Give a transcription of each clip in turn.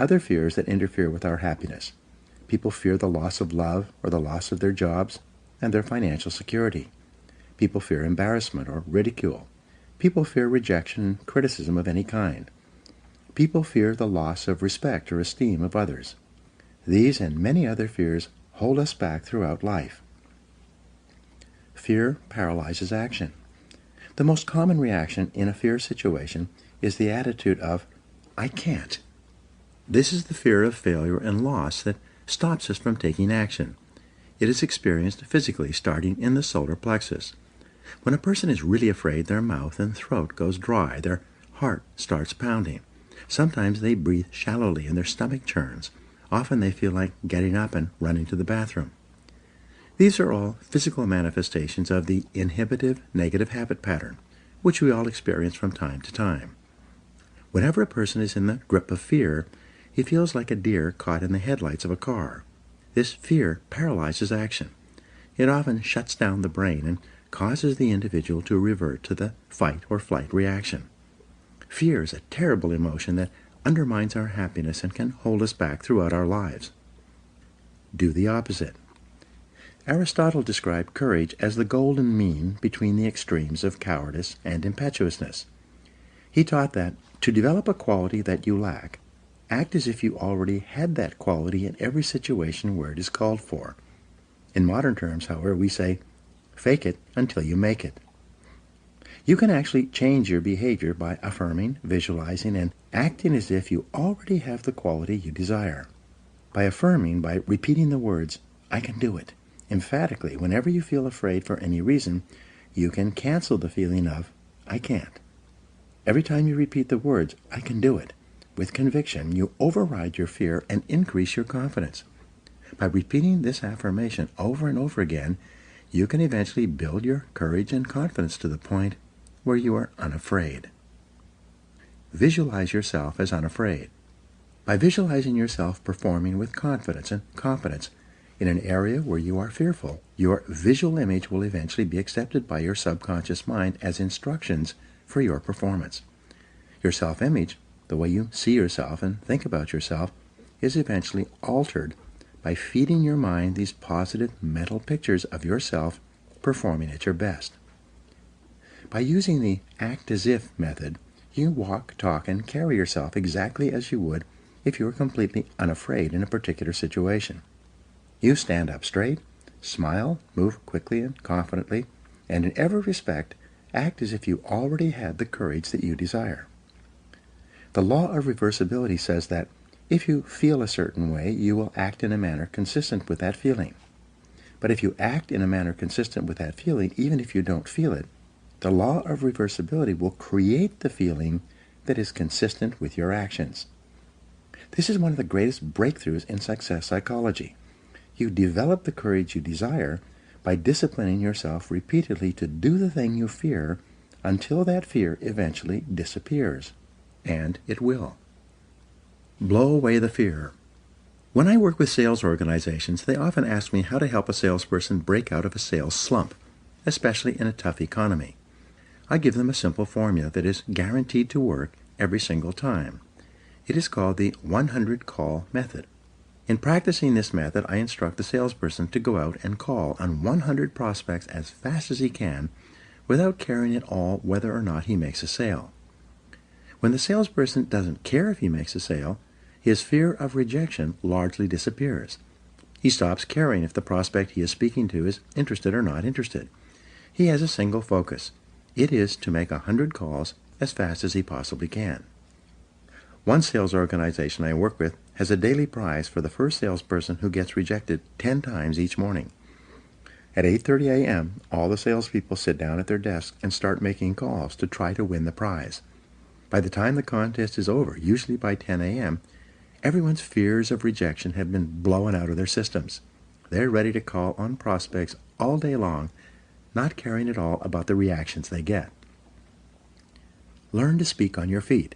other fears that interfere with our happiness. People fear the loss of love or the loss of their jobs and their financial security. People fear embarrassment or ridicule. People fear rejection and criticism of any kind. People fear the loss of respect or esteem of others. These and many other fears hold us back throughout life. Fear paralyzes action. The most common reaction in a fear situation is the attitude of, "I can't." This is the fear of failure and loss that stops us from taking action. It is experienced physically, starting in the solar plexus. When a person is really afraid, their mouth and throat goes dry, their heart starts pounding. Sometimes they breathe shallowly and their stomach churns. Often they feel like getting up and running to the bathroom. These are all physical manifestations of the inhibitive negative habit pattern, which we all experience from time to time. Whenever a person is in the grip of fear, he feels like a deer caught in the headlights of a car. This fear paralyzes action. It often shuts down the brain and causes the individual to revert to the fight or flight reaction. Fear is a terrible emotion that undermines our happiness and can hold us back throughout our lives. Do the opposite. Aristotle described courage as the golden mean between the extremes of cowardice and impetuousness. He taught that to develop a quality that you lack, act as if you already had that quality in every situation where it is called for. In modern terms, however, we say, fake it until you make it. You can actually change your behavior by affirming, visualizing, and acting as if you already have the quality you desire. By affirming, by repeating the words, "I can do it," emphatically, whenever you feel afraid for any reason, you can cancel the feeling of, "I can't." Every time you repeat the words, "I can do it," with conviction, you override your fear and increase your confidence. By repeating this affirmation over and over again, you can eventually build your courage and confidence to the point where you are unafraid. Visualize yourself as unafraid. By visualizing yourself performing with confidence and competence in an area where you are fearful, your visual image will eventually be accepted by your subconscious mind as instructions for your performance. Your self-image, the way you see yourself and think about yourself, is eventually altered by feeding your mind these positive mental pictures of yourself performing at your best. By using the act-as-if method, you walk, talk, and carry yourself exactly as you would if you were completely unafraid in a particular situation. You stand up straight, smile, move quickly and confidently, and in every respect, act as if you already had the courage that you desire. The law of reversibility says that if you feel a certain way, you will act in a manner consistent with that feeling. But if you act in a manner consistent with that feeling, even if you don't feel it, the law of reversibility will create the feeling that is consistent with your actions. This is one of the greatest breakthroughs in success psychology. You develop the courage you desire by disciplining yourself repeatedly to do the thing you fear until that fear eventually disappears. And it will. Blow away the fear. When I work with sales organizations, they often ask me how to help a salesperson break out of a sales slump, especially in a tough economy. I give them a simple formula that is guaranteed to work every single time. It is called the 100 call method. In practicing this method, I instruct the salesperson to go out and call on 100 prospects as fast as he can without caring at all whether or not he makes a sale. When the salesperson doesn't care if he makes a sale, his fear of rejection largely disappears. He stops caring if the prospect he is speaking to is interested or not interested. He has a single focus. It is to make 100 calls as fast as he possibly can. One sales organization I work with has a daily prize for the first salesperson who gets rejected 10 times each morning. At 8:30 a.m., all the salespeople sit down at their desks and start making calls to try to win the prize. By the time the contest is over, usually by 10 a.m., everyone's fears of rejection have been blown out of their systems. They're ready to call on prospects all day long, not caring at all about the reactions they get. Learn to speak on your feet.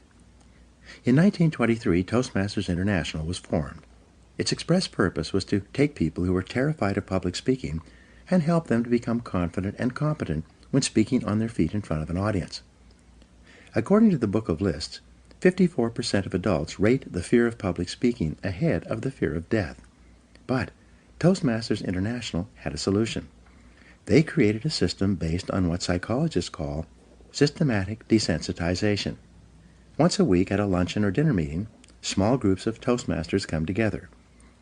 In 1923, Toastmasters International was formed. Its express purpose was to take people who were terrified of public speaking and help them to become confident and competent when speaking on their feet in front of an audience. According to the Book of Lists, 54% of adults rate the fear of public speaking ahead of the fear of death. But Toastmasters International had a solution. They created a system based on what psychologists call systematic desensitization. Once a week at a luncheon or dinner meeting, small groups of Toastmasters come together.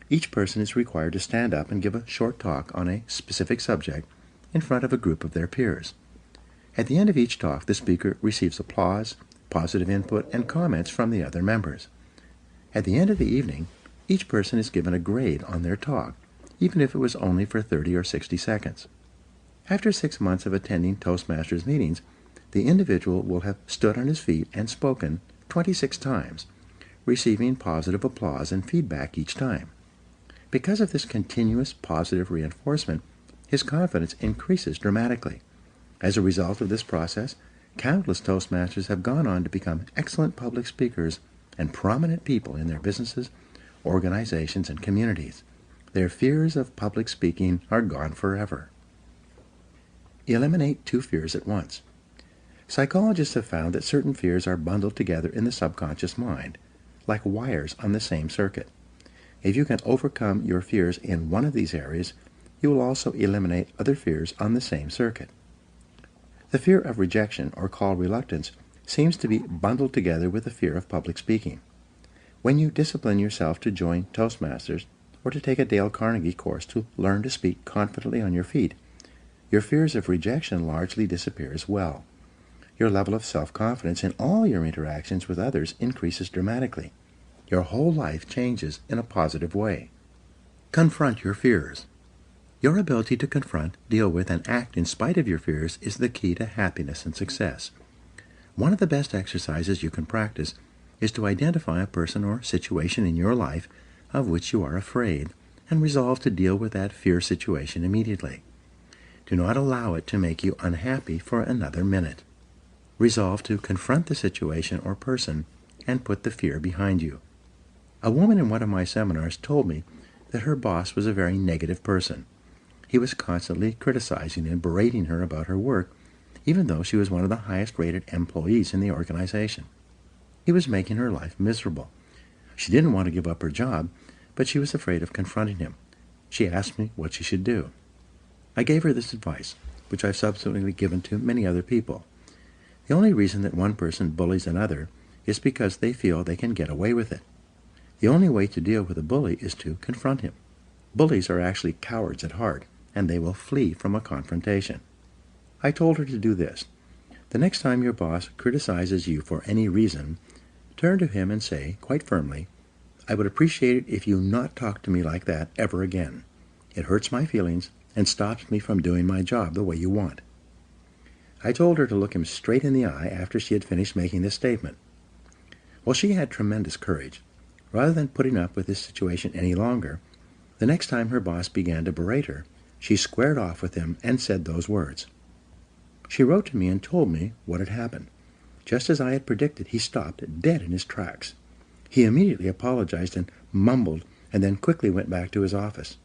Each person is required to stand up and give a short talk on a specific subject in front of a group of their peers. At the end of each talk, the speaker receives applause, positive input, and comments from the other members. At the end of the evening, each person is given a grade on their talk, even if it was only for 30 or 60 seconds. After 6 months of attending Toastmasters meetings, the individual will have stood on his feet and spoken 26 times, receiving positive applause and feedback each time. Because of this continuous positive reinforcement, his confidence increases dramatically. As a result of this process, countless Toastmasters have gone on to become excellent public speakers and prominent people in their businesses, organizations, and communities. Their fears of public speaking are gone forever. Eliminate 2 fears at once. Psychologists have found that certain fears are bundled together in the subconscious mind, like wires on the same circuit. If you can overcome your fears in one of these areas, you will also eliminate other fears on the same circuit. The fear of rejection, or called reluctance, seems to be bundled together with the fear of public speaking. When you discipline yourself to join Toastmasters or to take a Dale Carnegie course to learn to speak confidently on your feet, your fears of rejection largely disappear as well. Your level of self-confidence in all your interactions with others increases dramatically. Your whole life changes in a positive way. Confront your fears. Your ability to confront, deal with, and act in spite of your fears is the key to happiness and success. One of the best exercises you can practice is to identify a person or situation in your life of which you are afraid and resolve to deal with that fear situation immediately. Do not allow it to make you unhappy for another minute. Resolve to confront the situation or person and put the fear behind you. A woman in one of my seminars told me that her boss was a very negative person. He was constantly criticizing and berating her about her work, even though she was one of the highest-rated employees in the organization. He was making her life miserable. She didn't want to give up her job, but she was afraid of confronting him. She asked me what she should do. I gave her this advice, which I've subsequently given to many other people. The only reason that one person bullies another is because they feel they can get away with it. The only way to deal with a bully is to confront him. Bullies are actually cowards at heart, and they will flee from a confrontation. I told her to do this. The next time your boss criticizes you for any reason, turn to him and say, quite firmly, "I would appreciate it if you not talk to me like that ever again. It hurts my feelings and stops me from doing my job the way you want." I told her to look him straight in the eye after she had finished making this statement. Well, she had tremendous courage. Rather than putting up with this situation any longer, the next time her boss began to berate her, she squared off with him and said those words. She wrote to me and told me what had happened. Just as I had predicted, he stopped dead in his tracks. He immediately apologized and mumbled, and then quickly went back to his office.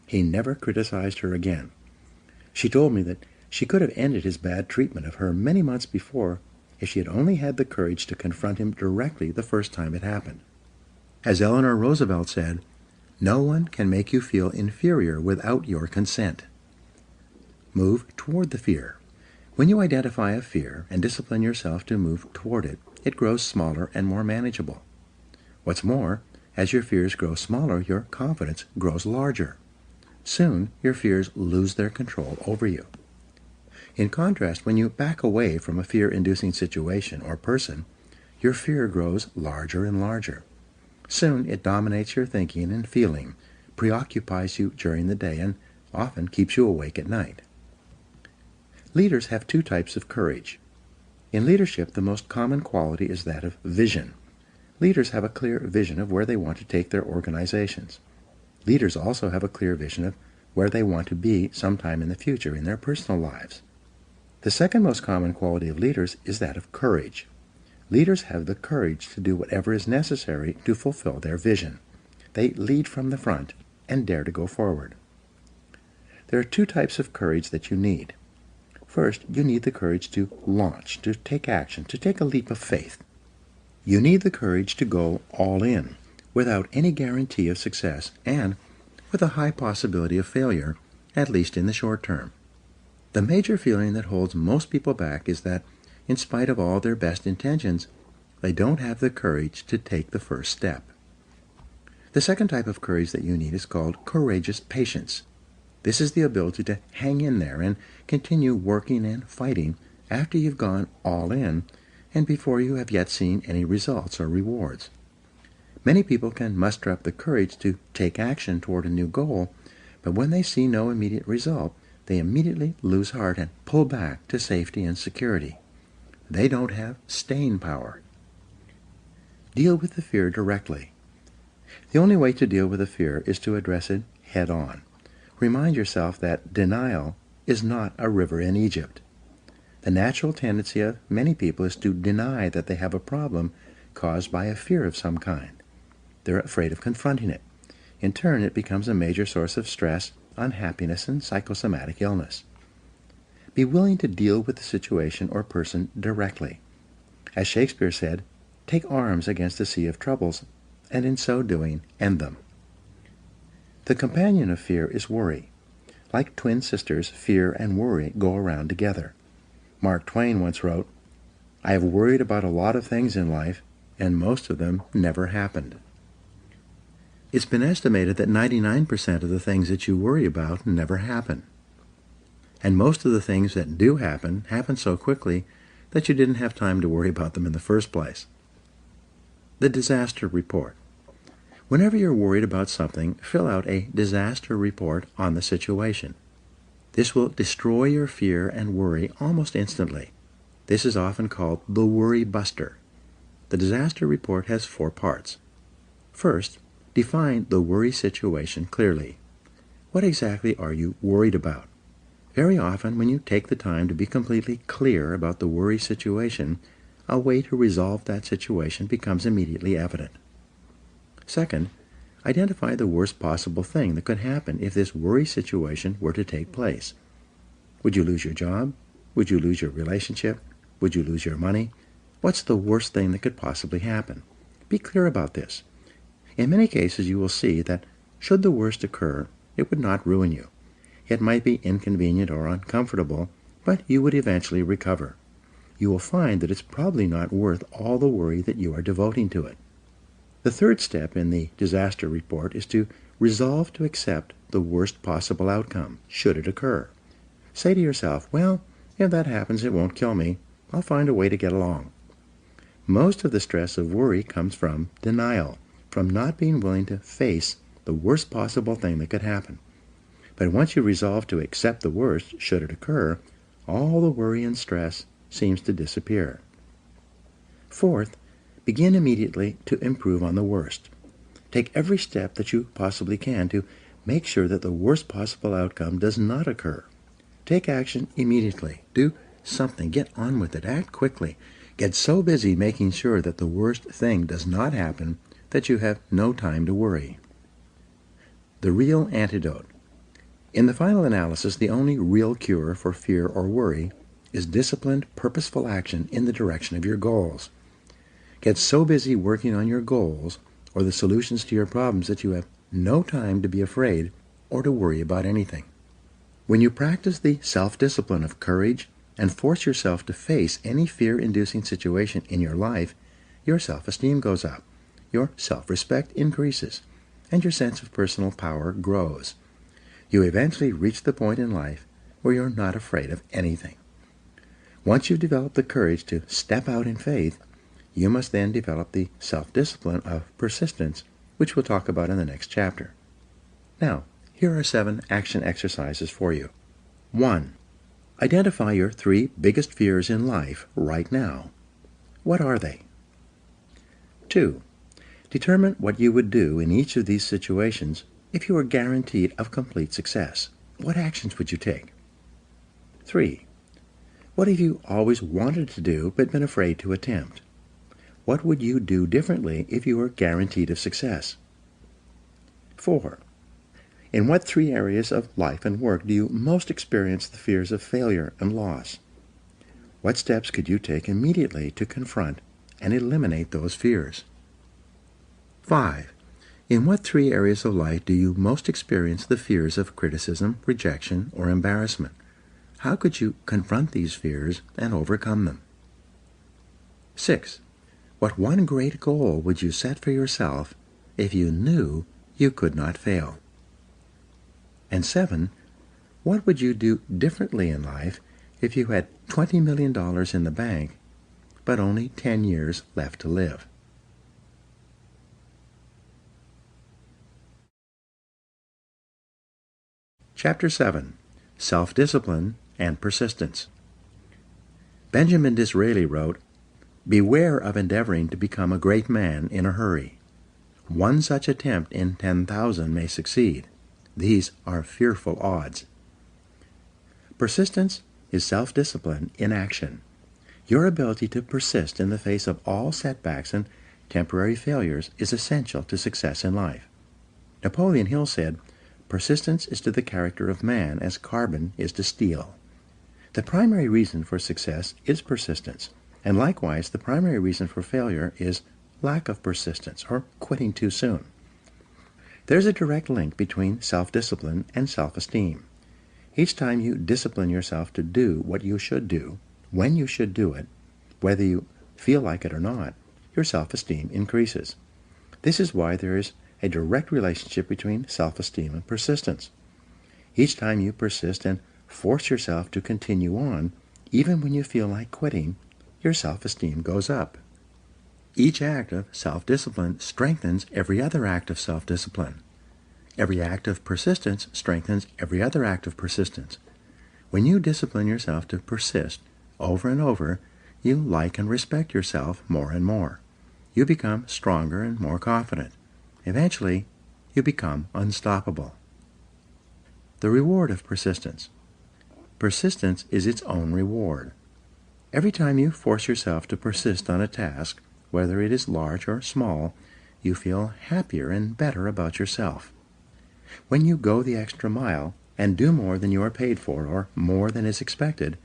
He never criticized her again. She told me that she could have ended his bad treatment of her many months before if she had only had the courage to confront him directly the first time it happened. As Eleanor Roosevelt said, "No one can make you feel inferior without your consent." Move toward the fear. When you identify a fear and discipline yourself to move toward it, it grows smaller and more manageable. What's more, as your fears grow smaller, your confidence grows larger. Soon, your fears lose their control over you. In contrast, when you back away from a fear-inducing situation or person, your fear grows larger and larger. Soon, it dominates your thinking and feeling, preoccupies you during the day, and often keeps you awake at night. Leaders have 2 types of courage. In leadership, the most common quality is that of vision. Leaders have a clear vision of where they want to take their organizations. Leaders also have a clear vision of where they want to be sometime in the future in their personal lives. The second most common quality of leaders is that of courage. Leaders have the courage to do whatever is necessary to fulfill their vision. They lead from the front and dare to go forward. There are 2 types of courage that you need. First, you need the courage to launch, to take action, to take a leap of faith. You need the courage to go all in, without any guarantee of success and with a high possibility of failure, at least in the short term. The major feeling that holds most people back is that, in spite of all their best intentions, they don't have the courage to take the first step. The second type of courage that you need is called courageous patience. This is the ability to hang in there and continue working and fighting after you've gone all in and before you have yet seen any results or rewards. Many people can muster up the courage to take action toward a new goal, but when they see no immediate result, they immediately lose heart and pull back to safety and security. They don't have staying power. Deal with the fear directly. The only way to deal with the fear is to address it head on. Remind yourself that denial is not a river in Egypt. The natural tendency of many people is to deny that they have a problem caused by a fear of some kind. They're afraid of confronting it. In turn, it becomes a major source of stress, unhappiness, and psychosomatic illness. Be willing to deal with the situation or person directly. As Shakespeare said, take arms against a sea of troubles, and in so doing, end them. The companion of fear is worry. Like twin sisters, fear and worry go around together. Mark Twain once wrote, "I have worried about a lot of things in life, and most of them never happened." It's been estimated that 99% of the things that you worry about never happen. And most of the things that do happen so quickly that you didn't have time to worry about them in the first place. The disaster report. Whenever you're worried about something, fill out a disaster report on the situation. This will destroy your fear and worry almost instantly. This is often called the worry buster. The disaster report has 4 parts. First, define the worry situation clearly. What exactly are you worried about? Very often, when you take the time to be completely clear about the worry situation, a way to resolve that situation becomes immediately evident. Second, identify the worst possible thing that could happen if this worry situation were to take place. Would you lose your job? Would you lose your relationship? Would you lose your money? What's the worst thing that could possibly happen? Be clear about this. In many cases, you will see that should the worst occur, it would not ruin you. It might be inconvenient or uncomfortable, but you would eventually recover. You will find that it's probably not worth all the worry that you are devoting to it. The third step in the disaster report is to resolve to accept the worst possible outcome, should it occur. Say to yourself, well, if that happens, it won't kill me. I'll find a way to get along. Most of the stress of worry comes from denial, from not being willing to face the worst possible thing that could happen. But once you resolve to accept the worst, should it occur, all the worry and stress seems to disappear. Fourth, begin immediately to improve on the worst. Take every step that you possibly can to make sure that the worst possible outcome does not occur. Take action immediately. Do something. Get on with it. Act quickly. Get so busy making sure that the worst thing does not happen that you have no time to worry. The real antidote. In the final analysis, the only real cure for fear or worry is disciplined, purposeful action in the direction of your goals. Get so busy working on your goals or the solutions to your problems that you have no time to be afraid or to worry about anything. When you practice the self-discipline of courage and force yourself to face any fear-inducing situation in your life, your self-esteem goes up, your self-respect increases, and your sense of personal power grows. You eventually reach the point in life where you're not afraid of anything. Once you've developed the courage to step out in faith, you must then develop the self-discipline of persistence, which we'll talk about in the next chapter. Now, here are 7 action exercises for you. 1. Identify your 3 biggest fears in life right now. What are they? 2. Determine what you would do in each of these situations if you were guaranteed of complete success. What actions would you take? 3. What have you always wanted to do but been afraid to attempt? What would you do differently if you were guaranteed of success? 4. In what 3 areas of life and work do you most experience the fears of failure and loss? What steps could you take immediately to confront and eliminate those fears. 5. In what 3 areas of life do you most experience the fears of criticism, rejection, or embarrassment? How could you confront these fears and overcome them? 6. What one great goal would you set for yourself if you knew you could not fail? And 7. What would you do differently in life if you had $20 million in the bank, but only 10 years left to live? Chapter 7. Self-Discipline and Persistence. Benjamin Disraeli wrote, "Beware of endeavoring to become a great man in a hurry. One such attempt in 10,000 may succeed. These are fearful odds." Persistence is self-discipline in action. Your ability to persist in the face of all setbacks and temporary failures is essential to success in life. Napoleon Hill said, "Persistence is to the character of man as carbon is to steel." The primary reason for success is persistence, and likewise the primary reason for failure is lack of persistence or quitting too soon. There's a direct link between self-discipline and self-esteem. Each time you discipline yourself to do what you should do, when you should do it, whether you feel like it or not, your self-esteem increases. This is why there is a direct relationship between self-esteem and persistence. Each time you persist and force yourself to continue on, even when you feel like quitting, your self-esteem goes up. Each act of self-discipline strengthens every other act of self-discipline. Every act of persistence strengthens every other act of persistence. When you discipline yourself to persist over and over, you like and respect yourself more and more. You become stronger and more confident. Eventually, you become unstoppable. The reward of persistence. Persistence is its own reward. Every time you force yourself to persist on a task, whether it is large or small, you feel happier and better about yourself. When you go the extra mile and do more than you are paid for or more than is expected,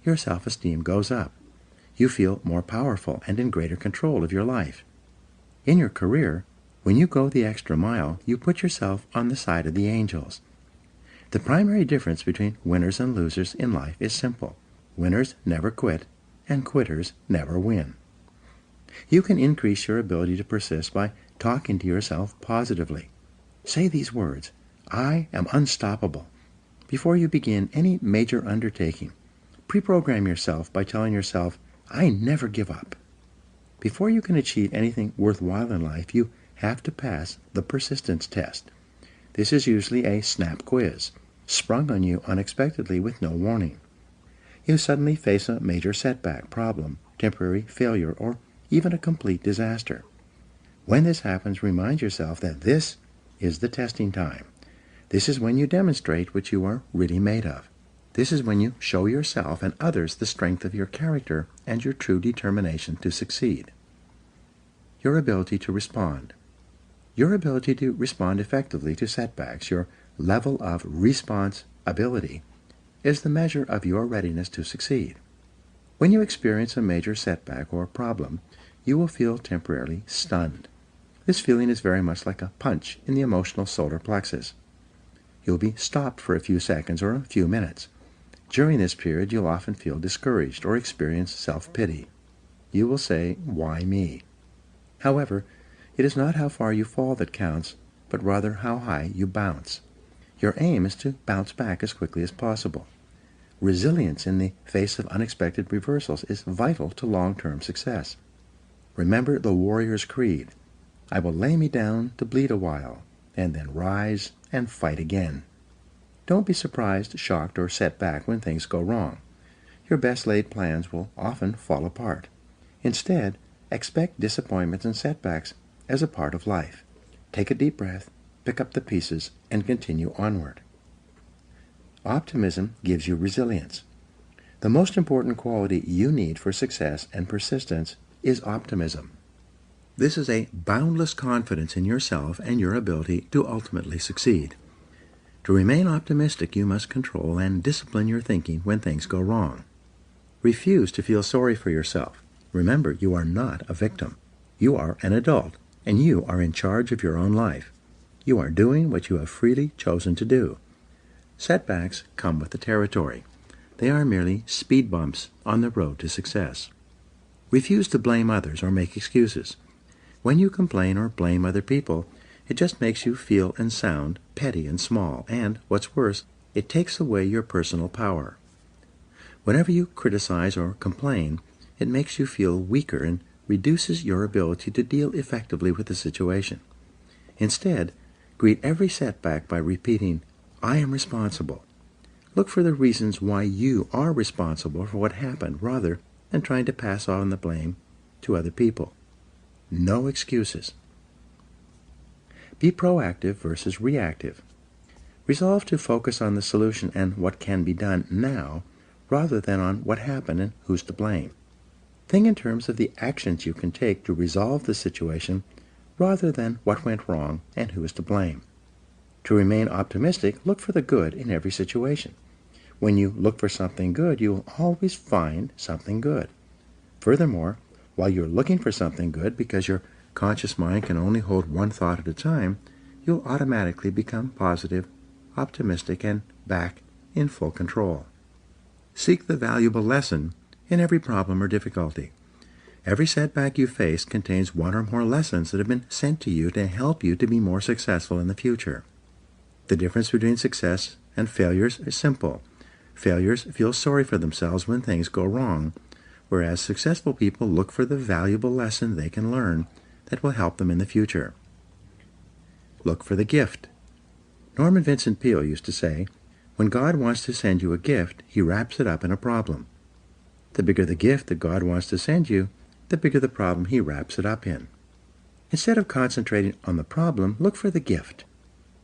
your self-esteem goes up. You feel more powerful and in greater control of your life. In your career, when you go the extra mile, you put yourself on the side of the angels. The primary difference between winners and losers in life is simple. Winners never quit, and quitters never win. You can increase your ability to persist by talking to yourself positively. Say these words, "I am unstoppable." Before you begin any major undertaking, pre-program yourself by telling yourself, "I never give up." Before you can achieve anything worthwhile in life, you have to pass the persistence test. This is usually a snap quiz, sprung on you unexpectedly with no warning. You suddenly face a major setback, problem, temporary failure, or even a complete disaster. When this happens, remind yourself that this is the testing time. This is when you demonstrate what you are really made of. This is when you show yourself and others the strength of your character and your true determination to succeed. Your ability to respond. Your ability to respond effectively to setbacks, your level of response ability, is the measure of your readiness to succeed. When you experience a major setback or problem, you will feel temporarily stunned. This feeling is very much like a punch in the emotional solar plexus. You'll be stopped for a few seconds or a few minutes. During this period, you'll often feel discouraged or experience self-pity. You will say, "Why me?" However, it is not how far you fall that counts, but rather how high you bounce. Your aim is to bounce back as quickly as possible. Resilience in the face of unexpected reversals is vital to long-term success. Remember the warrior's creed. I will lay me down to bleed a while, and then rise and fight again. Don't be surprised, shocked, or set back when things go wrong. Your best-laid plans will often fall apart. Instead, expect disappointments and setbacks as a part of life. Take a deep breath, pick up the pieces, and continue onward. Optimism gives you resilience. The most important quality you need for success and persistence is optimism. This is a boundless confidence in yourself and your ability to ultimately succeed. To remain optimistic, you must control and discipline your thinking when things go wrong. Refuse to feel sorry for yourself. Remember, you are not a victim. You are an adult, and you are in charge of your own life. You are doing what you have freely chosen to do. Setbacks come with the territory. They are merely speed bumps on the road to success. Refuse to blame others or make excuses. When you complain or blame other people, it just makes you feel and sound petty and small, and, what's worse, it takes away your personal power. Whenever you criticize or complain, it makes you feel weaker and reduces your ability to deal effectively with the situation. Instead, greet every setback by repeating, "I am responsible." Look for the reasons why you are responsible for what happened rather than trying to pass on the blame to other people. No excuses. Be proactive versus reactive. Resolve to focus on the solution and what can be done now rather than on what happened and who's to blame. Think in terms of the actions you can take to resolve the situation rather than what went wrong and who is to blame. To remain optimistic, look for the good in every situation. When you look for something good, you will always find something good. Furthermore, while you're looking for something good, because your conscious mind can only hold one thought at a time, you'll automatically become positive, optimistic, and back in full control. Seek the valuable lesson in every problem or difficulty. Every setback you face contains one or more lessons that have been sent to you to help you to be more successful in the future. The difference between success and failures is simple. Failures feel sorry for themselves when things go wrong, whereas successful people look for the valuable lesson they can learn that will help them in the future. Look for the gift. Norman Vincent Peale used to say, "When God wants to send you a gift, he wraps it up in a problem." The bigger the gift that God wants to send you, the bigger the problem he wraps it up in. Instead of concentrating on the problem, look for the gift.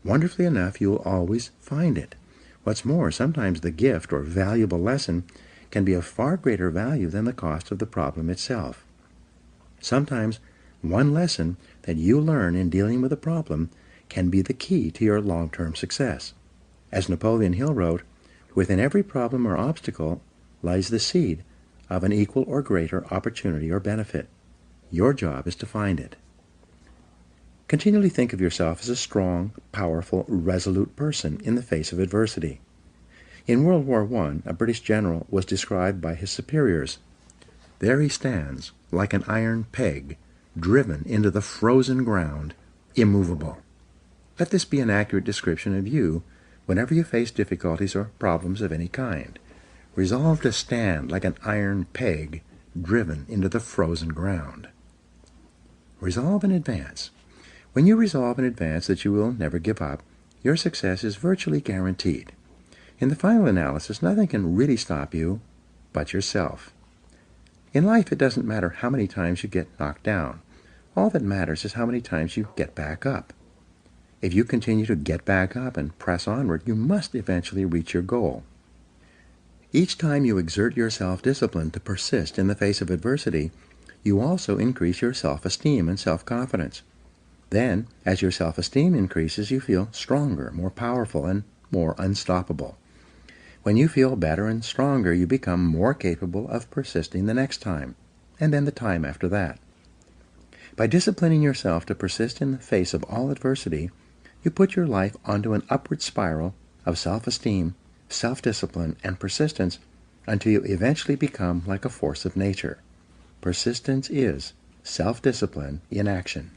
Wonderfully enough, you will always find it. What's more, sometimes the gift or valuable lesson can be of far greater value than the cost of the problem itself. Sometimes one lesson that you learn in dealing with a problem can be the key to your long-term success. As Napoleon Hill wrote, "Within every problem or obstacle lies the seed of an equal or greater opportunity or benefit. Your job is to find it." Continually think of yourself as a strong, powerful, resolute person in the face of adversity. In World War I, a British general was described by his superiors. "There he stands, like an iron peg, driven into the frozen ground, immovable." Let this be an accurate description of you whenever you face difficulties or problems of any kind. Resolve to stand like an iron peg, driven into the frozen ground. Resolve in advance. When you resolve in advance that you will never give up, your success is virtually guaranteed. In the final analysis, nothing can really stop you but yourself. In life, it doesn't matter how many times you get knocked down. All that matters is how many times you get back up. If you continue to get back up and press onward, you must eventually reach your goal. Each time you exert your self-discipline to persist in the face of adversity, you also increase your self-esteem and self-confidence. Then, as your self-esteem increases, you feel stronger, more powerful, and more unstoppable. When you feel better and stronger, you become more capable of persisting the next time, and then the time after that. By disciplining yourself to persist in the face of all adversity, you put your life onto an upward spiral of self-esteem, self-discipline, and persistence until you eventually become like a force of nature. Persistence is self-discipline in action.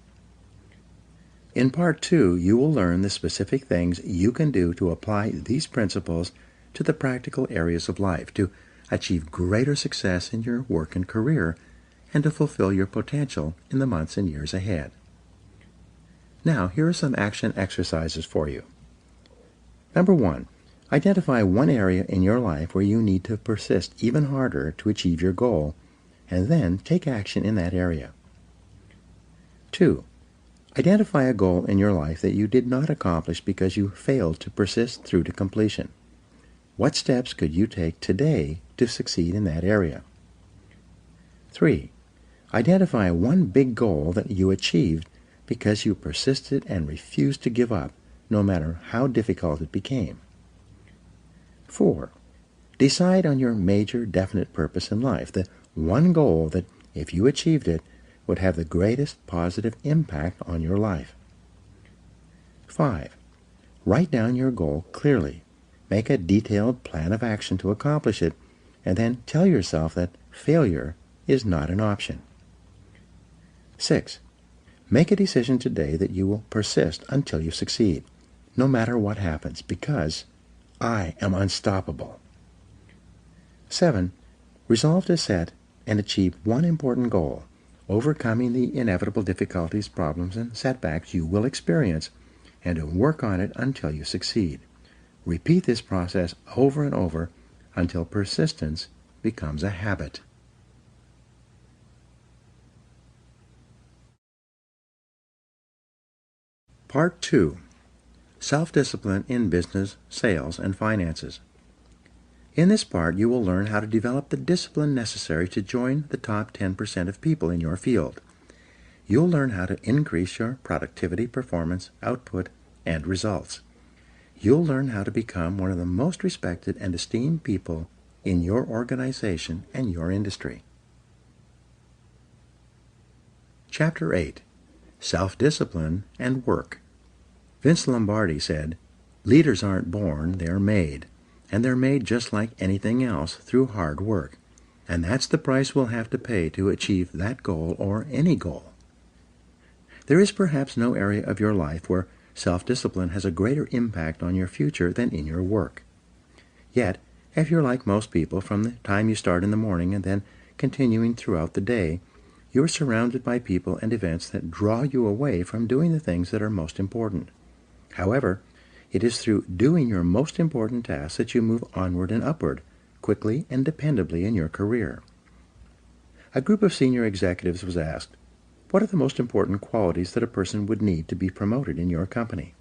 In Part 2, you will learn the specific things you can do to apply these principles to the practical areas of life, to achieve greater success in your work and career, and to fulfill your potential in the months and years ahead. Now, here are some action exercises for you. Number 1, identify one area in your life where you need to persist even harder to achieve your goal, and then take action in that area. 2, identify a goal in your life that you did not accomplish because you failed to persist through to completion. What steps could you take today to succeed in that area? 3, identify one big goal that you achieved because you persisted and refused to give up, no matter how difficult it became. 4, decide on your major definite purpose in life, the one goal that if you achieved it, would have the greatest positive impact on your life. 5. Write down your goal clearly. Make a detailed plan of action to accomplish it, and then tell yourself that failure is not an option. 6. Make a decision today that you will persist until you succeed, no matter what happens, because I am unstoppable. 7. Resolve to set and achieve one important goal, overcoming the inevitable difficulties, problems, and setbacks you will experience, and to work on it until you succeed. Repeat this process over and over until persistence becomes a habit. Part 2. Self-discipline in business, sales, and finances. In this part, you will learn how to develop the discipline necessary to join the top 10% of people in your field. You'll learn how to increase your productivity, performance, output, and results. You'll learn how to become one of the most respected and esteemed people in your organization and your industry. Chapter 8. Self-discipline and work. Vince Lombardi said, "Leaders aren't born, they're made. And they're made just like anything else through hard work. And that's the price we'll have to pay to achieve that goal or any goal." There is perhaps no area of your life where self-discipline has a greater impact on your future than in your work. Yet, if you're like most people, from the time you start in the morning and then continuing throughout the day, you're surrounded by people and events that draw you away from doing the things that are most important. However, it is through doing your most important tasks that you move onward and upward, quickly and dependably in your career. A group of senior executives was asked, "What are the most important qualities that a person would need to be promoted in your company?"